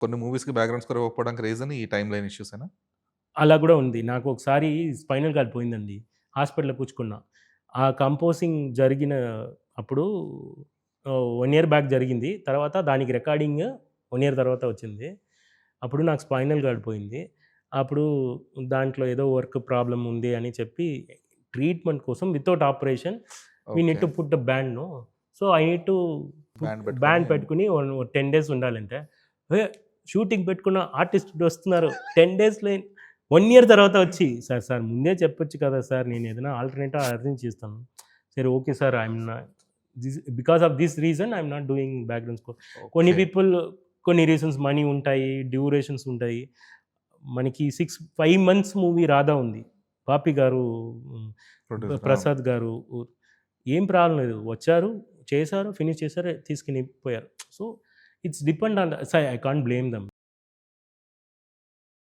కొన్ని మూవీస్‌కి background score ఇవ్వకపోవడానికి reason ఈ టైమ్ లైన్ ఇష్యూసేనా? అలా గూడా ఉంది. నాకు ఒకసారి స్పైనల్ కార్డ్ పోయిందండి. హాస్పిటల్‌లో కూర్చుకున్నా. ఆ కంపోజింగ్ జరిగిన అప్పుడు 1 ఇయర్ బ్యాక్ జరిగింది. తర్వాత దానికి రికార్డింగ్ 1 ఇయర్ తర్వాత వచ్చింది. అప్పుడు నాకు స్పైనల్ కార్డ్ పోయింది. అప్పుడు దాంట్లో ఏదో వర్క్ ప్రాబ్లమ్ ఉంది అని చెప్పి ట్రీట్మెంట్ కోసం without operation we need okay. To put a band no. So, I need to band పెట్టుకొని బ్యాండ్ పెట్టుకొని 10 డేస్ ఉండాలంటే, ఏ షూటింగ్ పెట్టుకున్న ఆర్టిస్ట్ వస్తున్నారు. 10 డేస్‌లో 1 ఇయర్ తర్వాత వచ్చి, "సార్, సార్ ముందే చెప్పొచ్చు కదా సార్! నేను ఏదైనా ఆల్టర్‌నేటివ్ అరేంజ్ చేస్తాను." సరే okay sir. Because of this reason I'm not doing background score. కొన్ని ఓకే. పీపుల్ కొన్ని రీజన్స్ మనీ ఉంటాయి, డ్యూరేషన్స్ ఉంటాయి. మనకి 5 మంత్స్ మూవీ 'రాధా' ఉంది. బాపి గారు, ప్రొడ్యూసర్. ఆ! ప్రసాద్ గారు ఏం ప్రాబ్లమ్ లేదు. వచ్చారు, చేశారు, ఫినిష్ చేశారు, తీసుకొని పోయారు. So, it's depend on the I can't blame them.